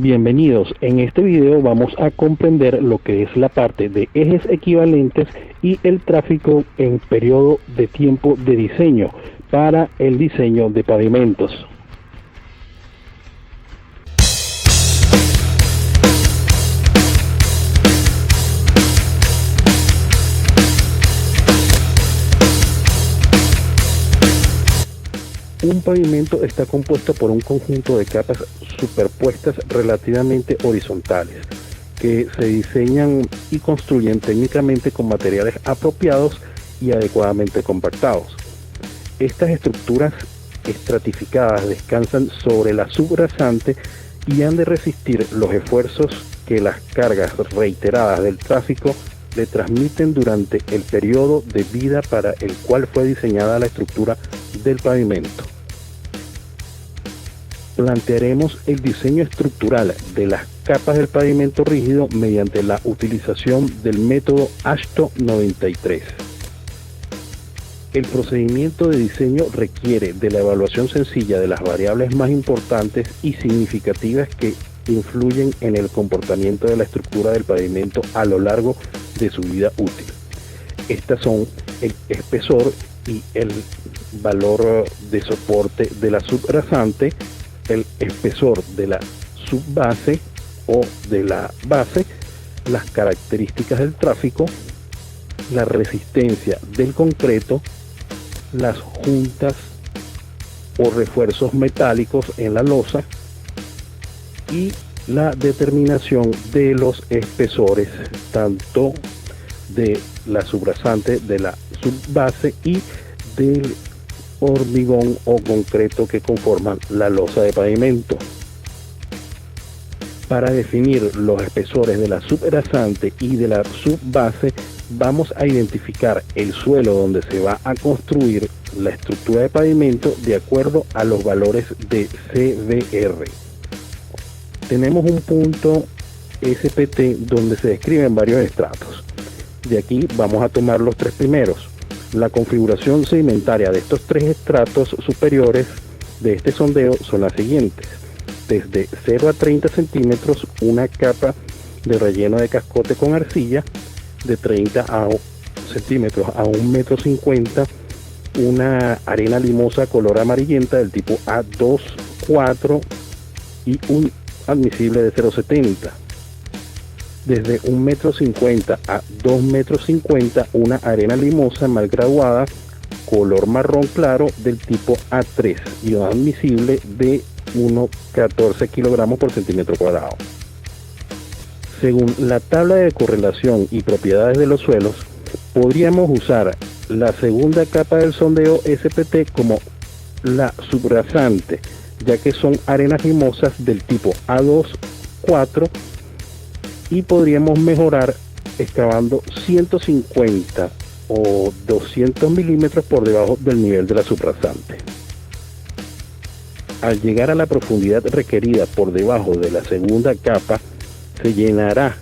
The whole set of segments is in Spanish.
Bienvenidos, en este video vamos a comprender lo que es la parte de ejes equivalentes y el tráfico en periodo de tiempo de diseño para el diseño de pavimentos. Un pavimento está compuesto por un conjunto de capas superpuestas relativamente horizontales que se diseñan y construyen técnicamente con materiales apropiados y adecuadamente compactados. Estas estructuras estratificadas descansan sobre la subrasante y han de resistir los esfuerzos que las cargas reiteradas del tráfico le transmiten durante el periodo de vida para el cual fue diseñada la estructura del pavimento. Plantearemos el diseño estructural de las capas del pavimento rígido mediante la utilización del método AASHTO 93. El procedimiento de diseño requiere de la evaluación sencilla de las variables más importantes y significativas que influyen en el comportamiento de la estructura del pavimento a lo largo de su vida útil. Estas son el espesor y el valor de soporte de la subrasante, el espesor de la subbase o de la base, las características del tráfico, la resistencia del concreto, las juntas o refuerzos metálicos en la losa y la determinación de los espesores tanto de la subrasante, de la subbase y del hormigón o concreto que conforman la losa de pavimento. Para definir los espesores de la subrasante y de la subbase, vamos a identificar el suelo donde se va a construir la estructura de pavimento de acuerdo a los valores de CBR. Tenemos un punto SPT donde se describen varios estratos. De aquí vamos a tomar los tres primeros. La configuración sedimentaria de estos tres estratos superiores de este sondeo son las siguientes. Desde 0 a 30 centímetros, una capa de relleno de cascote con arcilla. De 30 centímetros a 1,50 m, una arena limosa color amarillenta del tipo A2, 4 y un admisible de 0,70. Desde 1,50 m a 2,50 m, una arena limosa mal graduada color marrón claro del tipo A3 y un admisible de 1,14 kg por centímetro cuadrado. Según la tabla de correlación y propiedades de los suelos, podríamos usar la segunda capa del sondeo SPT como la subrasante, ya que son arenas limosas del tipo A2, 4, y podríamos mejorar excavando 150 o 200 milímetros por debajo del nivel de la subrasante. Al llegar a la profundidad requerida por debajo de la segunda capa, se llenará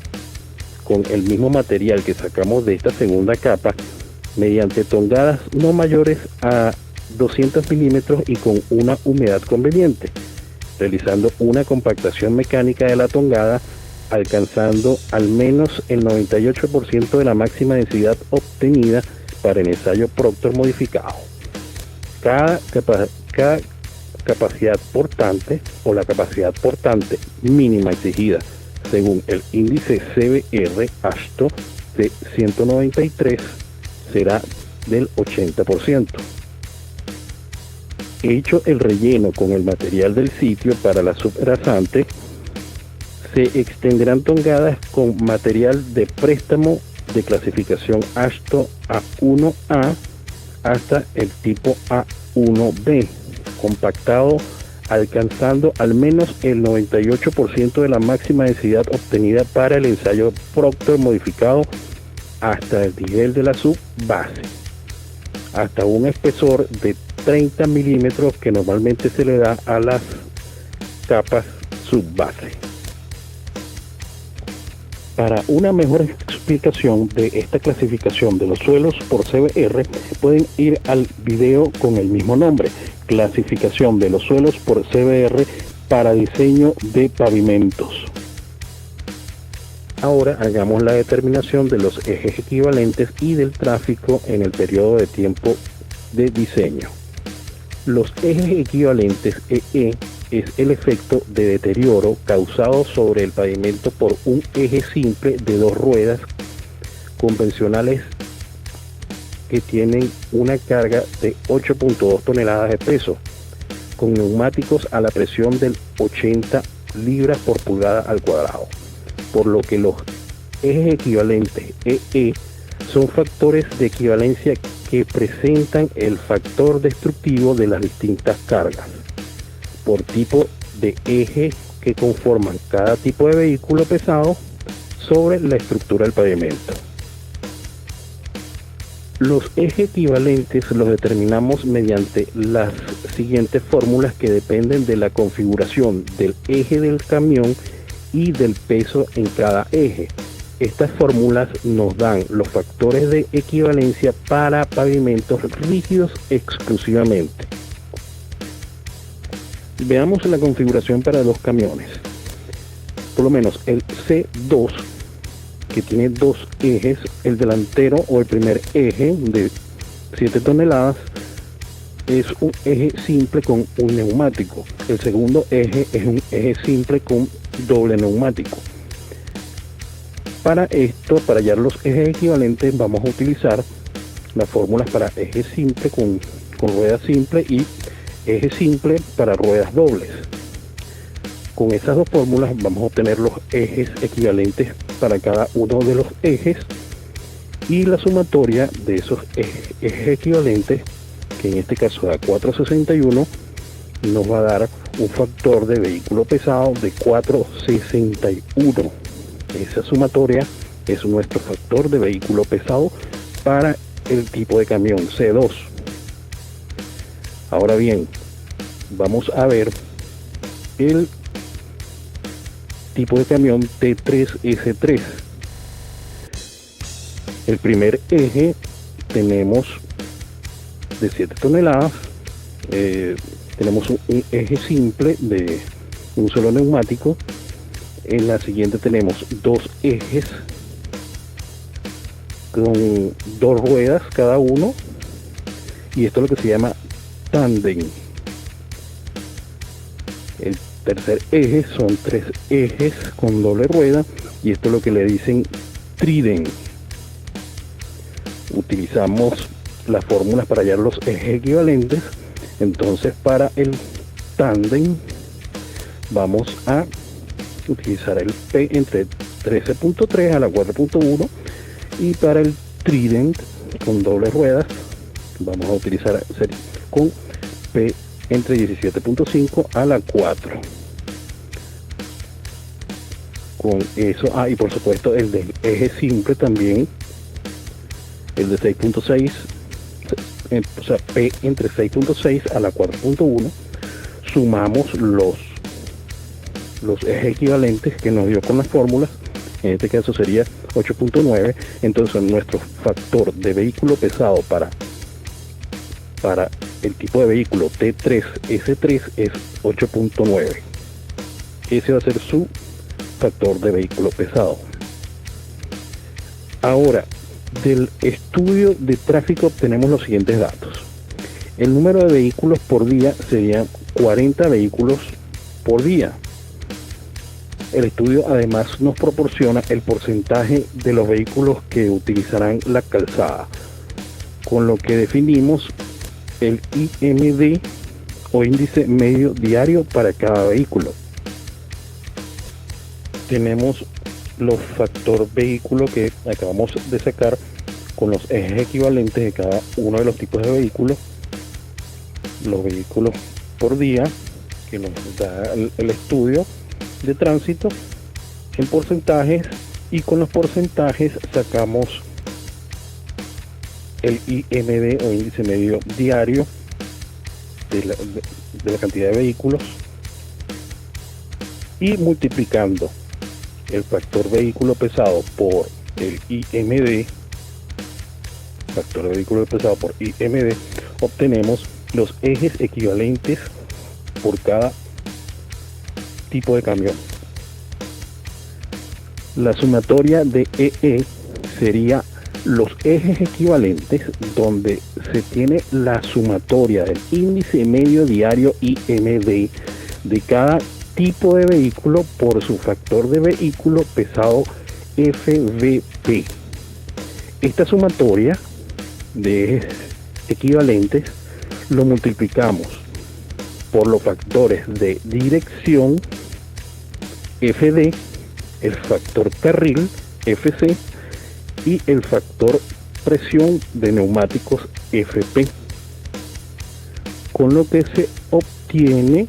con el mismo material que sacamos de esta segunda capa mediante tongadas no mayores a 200 milímetros y con una humedad conveniente, realizando una compactación mecánica de la tongada alcanzando al menos el 98% de la máxima densidad obtenida para el ensayo Proctor modificado. Cada capacidad portante o la capacidad portante mínima exigida según el índice CBR AASHTO de 193 será del 80%. Hecho el relleno con el material del sitio para la subrasante, se extenderán tongadas con material de préstamo de clasificación AASHTO A1A hasta el tipo A1B, compactado alcanzando al menos el 98% de la máxima densidad obtenida para el ensayo Proctor modificado hasta el nivel de la subbase, hasta un espesor de 30 milímetros que normalmente se le da a las capas subbase. Para una mejor explicación de esta clasificación de los suelos por CBR, pueden ir al video con el mismo nombre, clasificación de los suelos por CBR para diseño de pavimentos. Ahora hagamos la determinación de los ejes equivalentes y del tráfico en el periodo de tiempo de diseño. Los ejes equivalentes EE es el efecto de deterioro causado sobre el pavimento por un eje simple de dos ruedas convencionales que tienen una carga de 8.2 toneladas de peso, con neumáticos a la presión del 80 libras por pulgada al cuadrado, por lo que los ejes equivalentes EE son factores de equivalencia que presentan el factor destructivo de las distintas cargas por tipo de eje que conforman cada tipo de vehículo pesado sobre la estructura del pavimento. Los ejes equivalentes los determinamos mediante las siguientes fórmulas que dependen de la configuración del eje del camión y del peso en cada eje. Estas fórmulas nos dan los factores de equivalencia para pavimentos rígidos exclusivamente. Veamos la configuración para los camiones. Por lo menos el C2, que tiene dos ejes, el delantero o el primer eje de 7 toneladas es un eje simple con un neumático. El segundo eje es un eje simple con doble neumático. Para esto, para hallar los ejes equivalentes, vamos a utilizar las fórmulas para eje simple con rueda simple y eje simple para ruedas dobles. Con esas dos fórmulas vamos a obtener los ejes equivalentes para cada uno de los ejes y la sumatoria de esos ejes equivalentes, que en este caso da 461, nos va a dar un factor de vehículo pesado de 461. Esa sumatoria es nuestro factor de vehículo pesado para el tipo de camión C2. Ahora bien, vamos a ver el tipo de camión T3S3. El primer eje tenemos de 7 toneladas. Tenemos un eje simple de un solo neumático. En la siguiente tenemos dos ejes con dos ruedas cada uno, y esto es lo que se llama tándem. El tercer eje son tres ejes con doble rueda, y esto es lo que le dicen tridem. Utilizamos las fórmulas para hallar los ejes equivalentes. Entonces, para el tándem vamos a utilizar el P entre 13.3 a la 4.1, y para el trident con doble ruedas vamos a utilizar con P entre 17.5 a la 4. Con eso, y por supuesto el del eje simple también, el de 6.6, o sea, P entre 6.6 a la 4.1, sumamos los ejes equivalentes que nos dio con las fórmulas. En este caso sería 8.9. Entonces nuestro factor de vehículo pesado para el tipo de vehículo T3S3 es 8.9. Ese va a ser su factor de vehículo pesado. Ahora, del estudio de tráfico obtenemos los siguientes datos. El número de vehículos por día sería 40 vehículos por día. El estudio además nos proporciona el porcentaje de los vehículos que utilizarán la calzada, con lo que definimos el IMD o índice medio diario para cada vehículo. Tenemos los factor vehículo que acabamos de sacar con los ejes equivalentes de cada uno de los tipos de vehículos, los vehículos por día que nos da el estudio de tránsito en porcentajes, y con los porcentajes sacamos el IMD o índice medio diario de la cantidad de vehículos, y multiplicando el factor vehículo pesado por el IMD, factor de vehículo pesado por IMD, obtenemos los ejes equivalentes por cada tipo de camión. La sumatoria de EE sería los ejes equivalentes, donde se tiene la sumatoria del índice medio diario IMD de cada tipo de vehículo por su factor de vehículo pesado FVP. Esta sumatoria de ejes equivalentes lo multiplicamos por los factores de dirección FD, el factor carril FC y el factor presión de neumáticos FP, con lo que se obtiene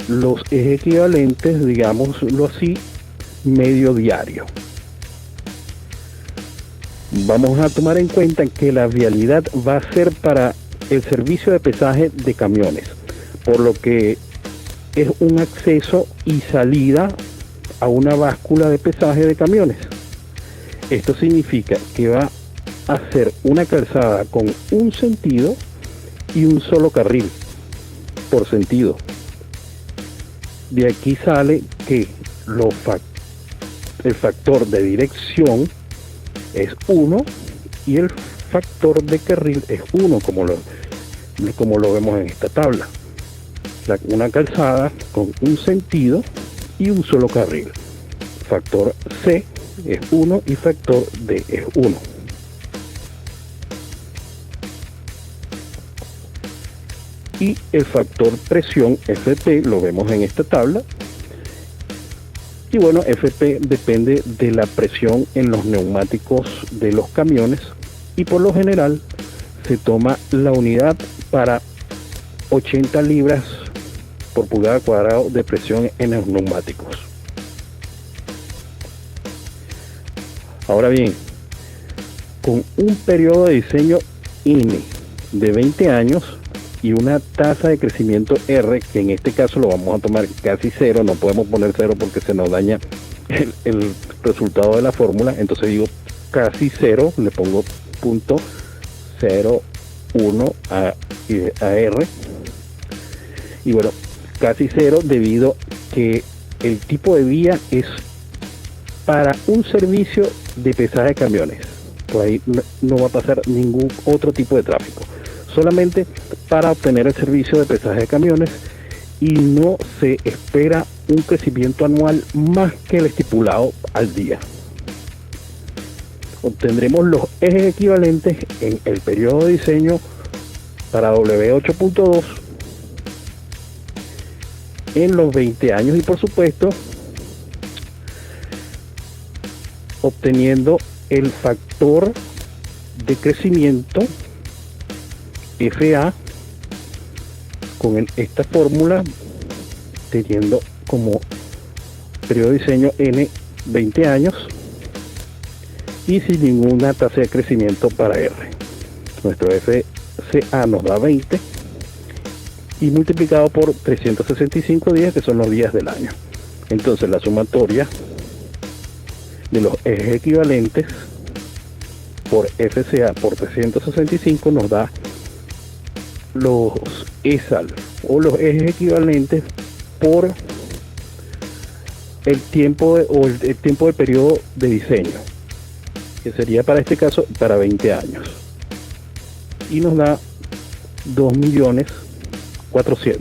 los ejes equivalentes, digámoslo así, medio diario. Vamos a tomar en cuenta que la vialidad va a ser para el servicio de pesaje de camiones, por lo que es un acceso y salida a una báscula de pesaje de camiones. Esto significa que va a ser una calzada con un sentido y un solo carril por sentido. De aquí sale que el factor de dirección es 1 y el factor de carril es 1, como lo vemos en esta tabla. Una calzada con un sentido y un solo carril. Factor C es 1 y factor D es 1. Y el factor presión FP lo vemos en esta tabla. Y bueno, FP depende de la presión en los neumáticos de los camiones y por lo general se toma la unidad para 80 libras por pulgada cuadrado de presión en los neumáticos. Ahora bien, con un periodo de diseño INE de 20 años y una tasa de crecimiento R, que en este caso lo vamos a tomar casi cero, no podemos poner cero porque se nos daña el resultado de la fórmula, entonces digo casi cero, le pongo punto 0,1 a R, y bueno, casi cero debido que el tipo de vía es para un servicio de pesaje de camiones. Por ahí no va a pasar ningún otro tipo de tráfico, solamente para obtener el servicio de pesaje de camiones, y no se espera un crecimiento anual más que el estipulado al día. Obtendremos los ejes equivalentes en el periodo de diseño para W8.2 en los 20 años y por supuesto obteniendo el factor de crecimiento FA con esta fórmula, teniendo como periodo de diseño N 20 años y sin ninguna tasa de crecimiento para R. Nuestro FCA nos da 20 y multiplicado por 365 días, que son los días del año. Entonces la sumatoria de los ejes equivalentes por FCA por 365 nos da los ESAL, o los ejes equivalentes por el tiempo el tiempo del periodo de diseño, que sería para este caso para 20 años, y nos da 2.400.000.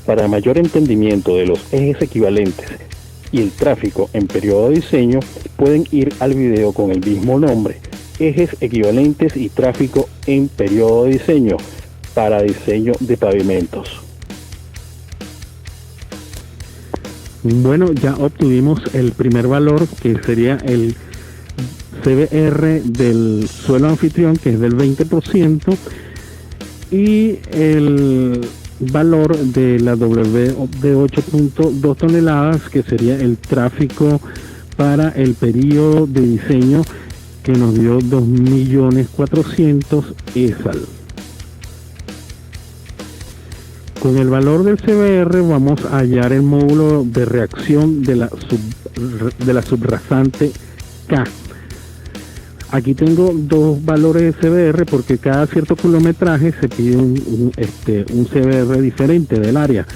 Para mayor entendimiento de los ejes equivalentes y el tráfico en periodo de diseño, pueden ir al video con el mismo nombre, ejes equivalentes y tráfico en periodo de diseño para diseño de pavimentos. Bueno, ya obtuvimos el primer valor, que sería el CBR del suelo anfitrión, que es del 20%, y el valor de la W de 8.2 toneladas, que sería el tráfico para el periodo de diseño, que nos dio 2.400.000 ESAL. Con el valor del CBR vamos a hallar el módulo de reacción de la subrasante K. Aquí tengo dos valores de CBR porque cada cierto kilometraje se pide un CBR diferente del área.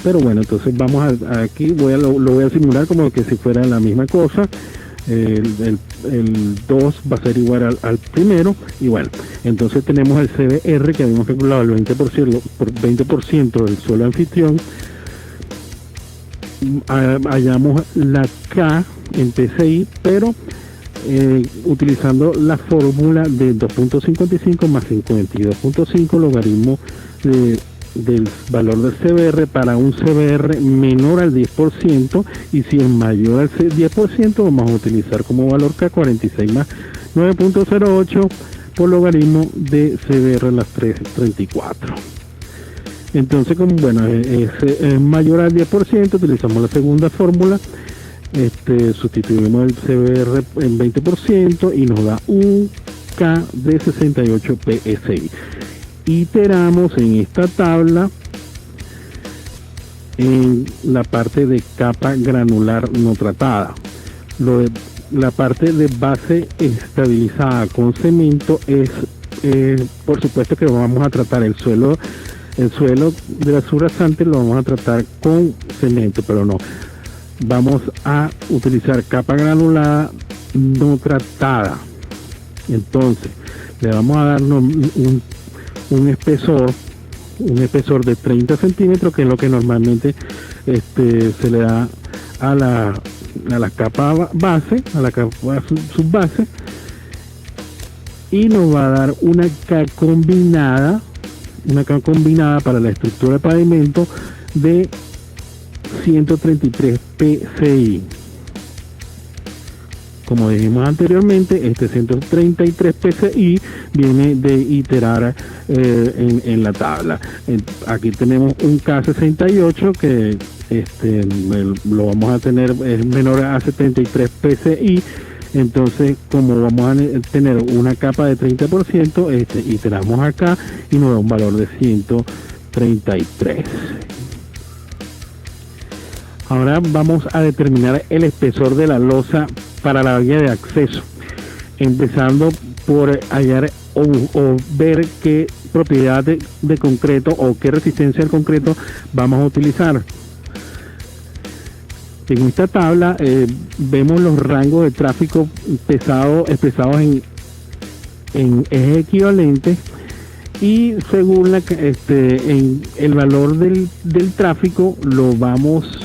Pero bueno, entonces vamos aquí lo voy a simular como que si fuera la misma cosa. El 2 va a ser igual al primero, y bueno, entonces tenemos el CBR que habíamos calculado el 20% del suelo anfitrión. Hallamos la K en PCI, pero utilizando la fórmula de 2.55 más 52.5 logaritmo del valor del CBR para un CBR menor al 10%, y si es mayor al 10% vamos a utilizar como valor K46 más 9.08 por logaritmo de CBR a las 334. Entonces, como bueno, es mayor al 10%, utilizamos la segunda fórmula, sustituimos el CBR en 20% y nos da un K de 68 PSI. Iteramos en esta tabla en la parte de capa granular no tratada. La parte de base estabilizada con cemento es, por supuesto que vamos a tratar el suelo de la subrasante, lo vamos a tratar con cemento, pero no, vamos a utilizar capa granulada no tratada. Entonces le vamos a dar un espesor de 30 centímetros, que es lo que normalmente se le da a la capa base, a la capa subbase, y nos va a dar una K combinada para la estructura de pavimento de 133 PSI. Como dijimos anteriormente, este 133 PSI viene de iterar en la tabla. Aquí tenemos un K68 que lo vamos a tener, es menor a 73 PSI. Entonces, como vamos a tener una capa de 30%, iteramos acá y nos da un valor de 133. Ahora vamos a determinar el espesor de la losa para la vía de acceso, empezando por hallar o ver qué propiedad de concreto o qué resistencia al concreto vamos a utilizar. En esta tabla vemos los rangos de tráfico expresados en ejes equivalentes, y según en el valor del tráfico vamos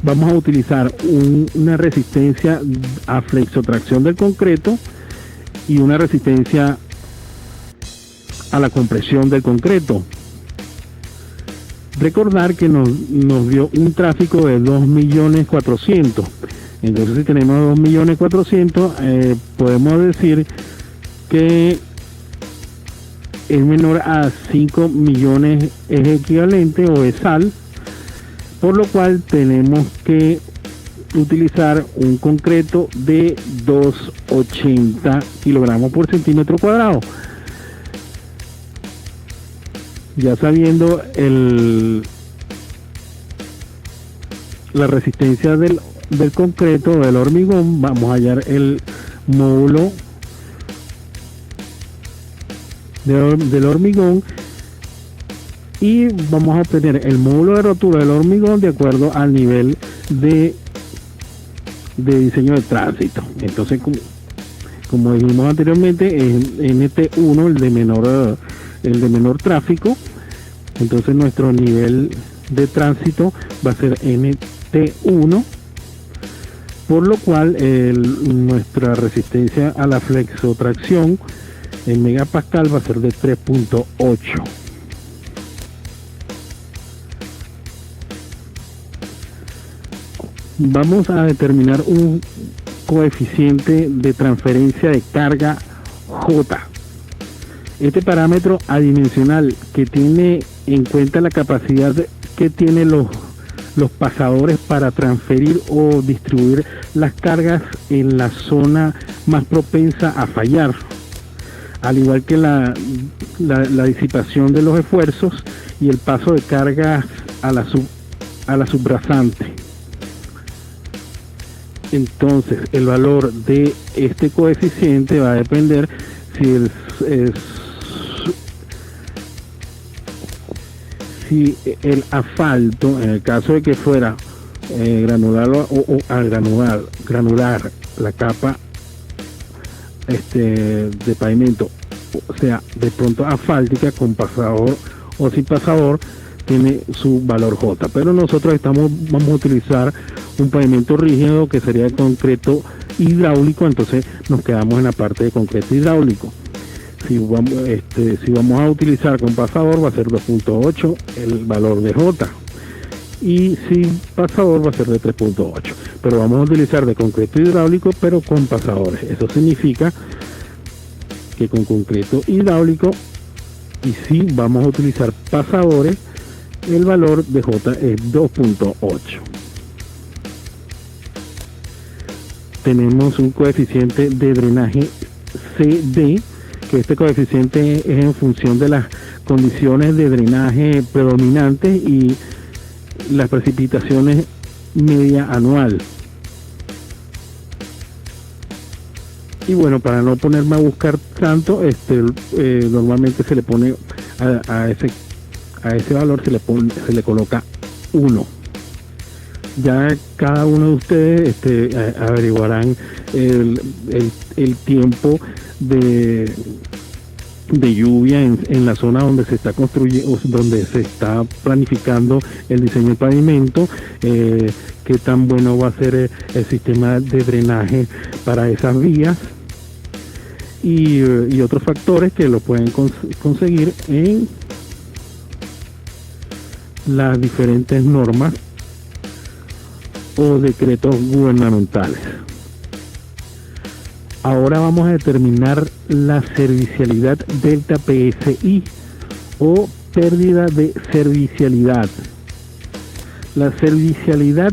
a utilizar una resistencia a flexotracción del concreto y una resistencia a la compresión del concreto. Recordar que nos dio un tráfico de 2.400.000. Entonces, si tenemos 2.400.000, podemos decir que es menor a 5 millones es equivalente o es sal, por lo cual tenemos que utilizar un concreto de 280 kilogramos por centímetro cuadrado. Ya sabiendo la resistencia del concreto o del hormigón, vamos a hallar el módulo del hormigón, y vamos a obtener el módulo de rotura del hormigón de acuerdo al nivel de diseño de tránsito. Entonces, como dijimos anteriormente, es NT1 el de menor tráfico. Entonces nuestro nivel de tránsito va a ser NT1, por lo cual nuestra resistencia a la flexotracción en megapascal va a ser de 3.8. Vamos a determinar un coeficiente de transferencia de carga J. Este parámetro adimensional, que tiene en cuenta la capacidad que tienen los pasadores para transferir o distribuir las cargas en la zona más propensa a fallar, al igual que la disipación de los esfuerzos y el paso de cargas a la subrasante. Entonces el valor de este coeficiente va a depender si el asfalto, en el caso de que fuera granular o granular la capa de pavimento, o sea, de pronto asfáltica con pasador o sin pasador, tiene su valor J. Pero nosotros vamos a utilizar un pavimento rígido que sería de concreto hidráulico, entonces nos quedamos en la parte de concreto hidráulico. Si vamos a utilizar con pasador, va a ser 2.8 el valor de J, y sin pasador va a ser de 3.8, pero vamos a utilizar de concreto hidráulico pero con pasadores. Eso significa que con concreto hidráulico, y si vamos a utilizar pasadores, el valor de J es 2.8. Tenemos un coeficiente de drenaje CD, que este coeficiente es en función de las condiciones de drenaje predominantes y las precipitaciones media anual. Y bueno, para no ponerme a buscar tanto, normalmente se le pone a ese valor se le coloca 1. Ya cada uno de ustedes averiguarán el tiempo de lluvia en la zona donde se está construyendo, donde se está planificando el diseño del pavimento, qué tan bueno va a ser el sistema de drenaje para esas vías, y otros factores que lo pueden conseguir en las diferentes normas o decretos gubernamentales. Ahora vamos a determinar la servicialidad delta PSI o pérdida de servicialidad. La servicialidad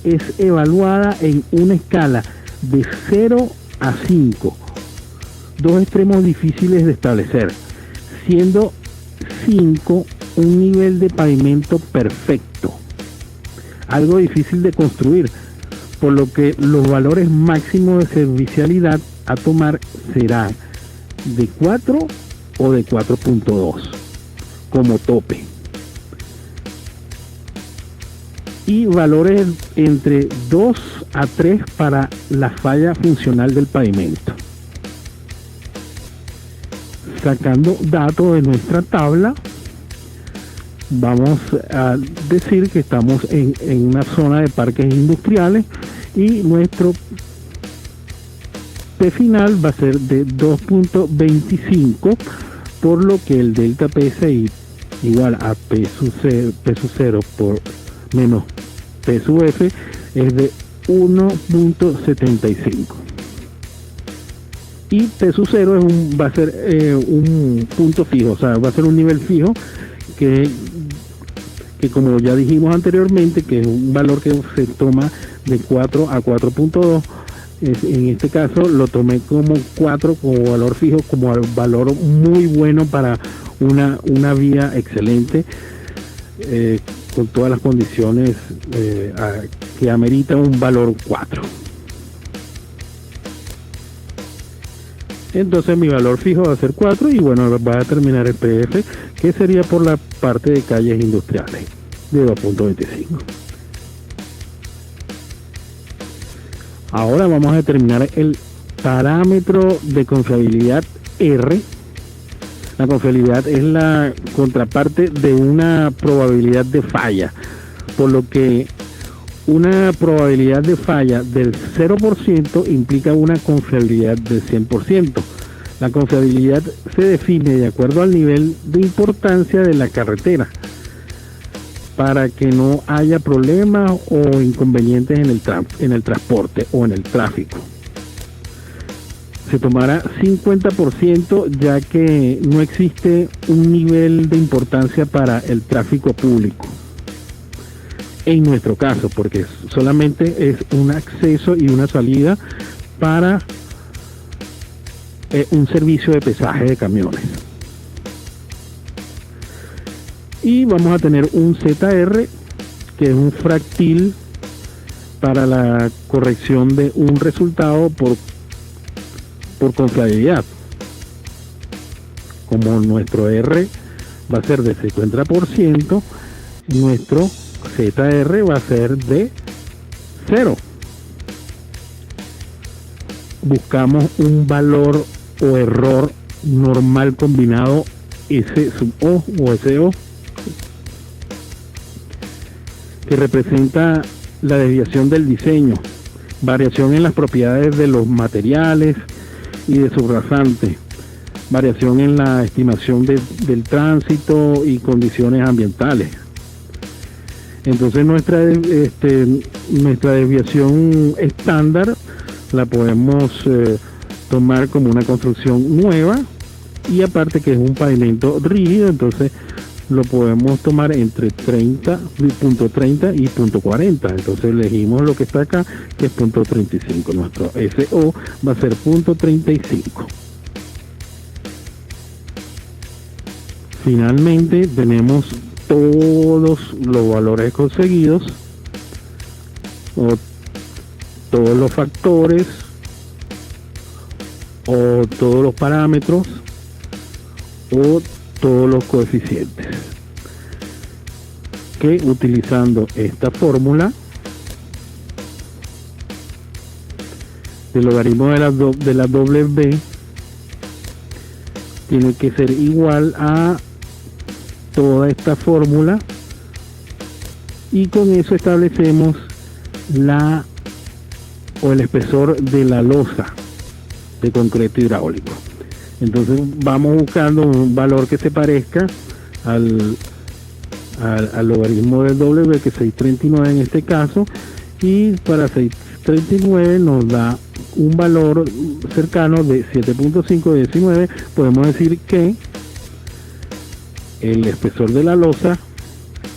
es evaluada en una escala de 0 a 5, dos extremos difíciles de establecer, siendo 5 un nivel de pavimento perfecto, algo difícil de construir, por lo que los valores máximos de servicialidad a tomar serán de 4 o de 4.2 como tope, y valores entre 2 a 3 para la falla funcional del pavimento. Sacando datos de nuestra tabla, vamos a decir que estamos en una zona de parques industriales y nuestro P final va a ser de 2.25, por lo que el delta PSI igual a P sub 0 por menos P sub F es de 1.75. Y P sub 0 va a ser un punto fijo, o sea, va a ser un nivel fijo que como ya dijimos anteriormente, que es un valor que se toma de 4 a 4.2. En este caso lo tomé como 4 como valor fijo, como valor muy bueno para una vía excelente, con todas las condiciones que amerita un valor 4. Entonces mi valor fijo va a ser 4, y bueno, va a determinar el PF, que sería por la parte de calles industriales, de 2.25. Ahora vamos a determinar el parámetro de confiabilidad R. La confiabilidad es la contraparte de una probabilidad de falla, por lo que una probabilidad de falla del 0% implica una confiabilidad del 100%. La confiabilidad se define de acuerdo al nivel de importancia de la carretera, para que no haya problemas o inconvenientes en el transporte o en el tráfico. Se tomará 50%, ya que no existe un nivel de importancia para el tráfico público. En nuestro caso, porque solamente es un acceso y una salida para un servicio de pesaje de camiones. Y vamos a tener un ZR, que es un fractil para la corrección de un resultado por confiabilidad. Como nuestro R va a ser de 50%, nuestro ZR va a ser de 0. Buscamos un valor o error normal combinado S sub O o SO, que representa la desviación del diseño, variación en las propiedades de los materiales y de su rasante, variación en la estimación del tránsito y condiciones ambientales. Entonces nuestra desviación estándar la podemos tomar como una construcción nueva, y aparte que es un pavimento rígido, entonces lo podemos tomar entre punto 30 y punto 40. Entonces elegimos lo que está acá, que es punto 35. Nuestro SO va a ser punto 35. Finalmente tenemos todos los valores conseguidos, o todos los factores, o todos los parámetros, o todos los coeficientes, que utilizando esta fórmula, el logaritmo de la W tiene que ser igual a toda esta fórmula, y con eso establecemos el espesor de la losa de concreto hidráulico. Entonces vamos buscando un valor que se parezca al logaritmo del W, que es 639 en este caso, y para 639 nos da un valor cercano de 7.519. Podemos decir que el espesor de la losa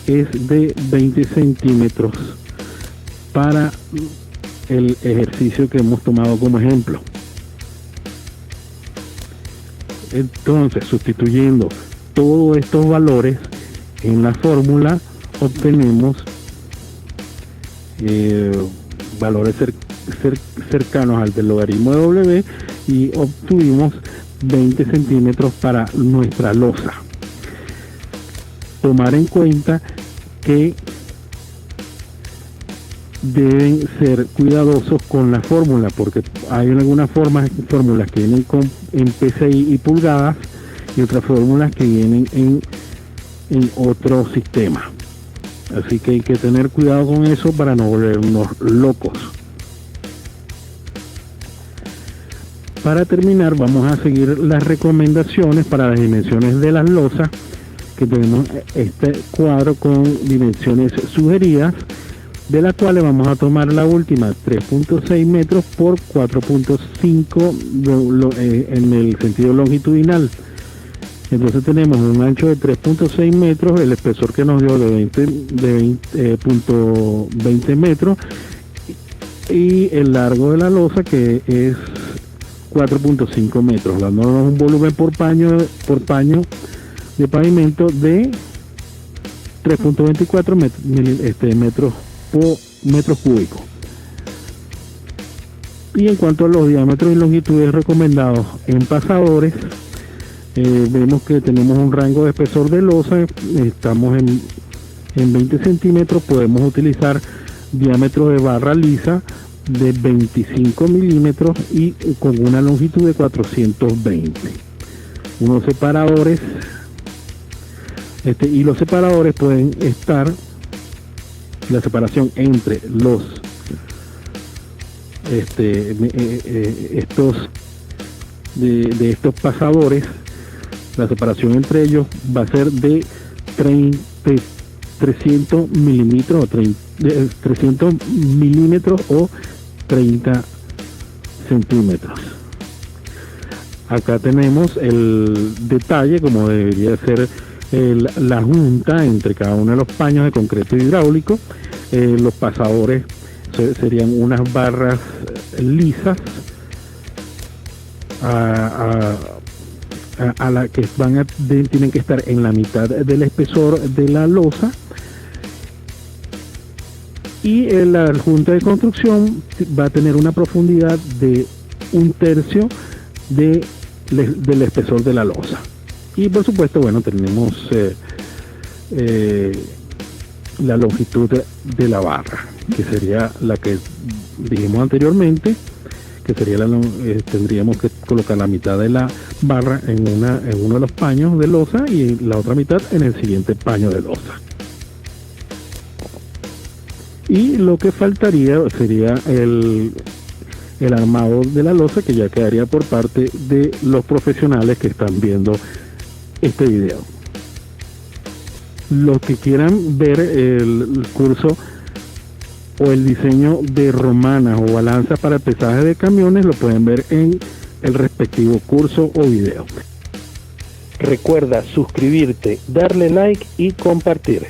es de 20 centímetros para el ejercicio que hemos tomado como ejemplo. Entonces, sustituyendo todos estos valores en la fórmula, obtenemos valores cercanos al del logaritmo de W, y obtuvimos 20 centímetros para nuestra losa. Tomar en cuenta que deben ser cuidadosos con la fórmula, porque hay algunas fórmulas que vienen en PSI y pulgadas, y otras fórmulas que vienen en otro sistema. Así que hay que tener cuidado con eso para no volvernos locos. Para terminar, vamos a seguir las recomendaciones para las dimensiones de las losas, que tenemos este cuadro con dimensiones sugeridas, de la cual vamos a tomar la última, 3.6 metros por 4.5 en el sentido longitudinal. Entonces tenemos un ancho de 3.6 metros, el espesor que nos dio de 20 metros, y el largo de la losa, que es 4.5 metros, dándonos un volumen por paño de pavimento de 3.24 metros cúbicos. Y en cuanto a los diámetros y longitudes recomendados en pasadores, vemos que tenemos un rango de espesor de losa, estamos en 20 centímetros. Podemos utilizar diámetro de barra lisa de 25 milímetros y con una longitud de 420. Unos separadores, y los separadores pueden estar, la separación entre estos pasadores, la separación entre ellos va a ser de 300 milímetros o 30 centímetros. Acá tenemos el detalle, como debería ser la junta entre cada uno de los paños de concreto hidráulico. Los pasadores serían unas barras lisas a la que tienen que estar en la mitad del espesor de la losa, y la junta de construcción va a tener una profundidad de 1/3 del espesor de la losa. Y por supuesto, bueno, tenemos la longitud de la barra, que sería la que dijimos anteriormente, que sería tendríamos que colocar la mitad de la barra en uno de los paños de losa y la otra mitad en el siguiente paño de losa. Y lo que faltaría sería el armado de la losa, que ya quedaría por parte de los profesionales que están viendo este video. Los que quieran ver el curso o el diseño de romanas o balanzas para pesaje de camiones, lo pueden ver en el respectivo curso o video. Recuerda suscribirte, darle like y compartir.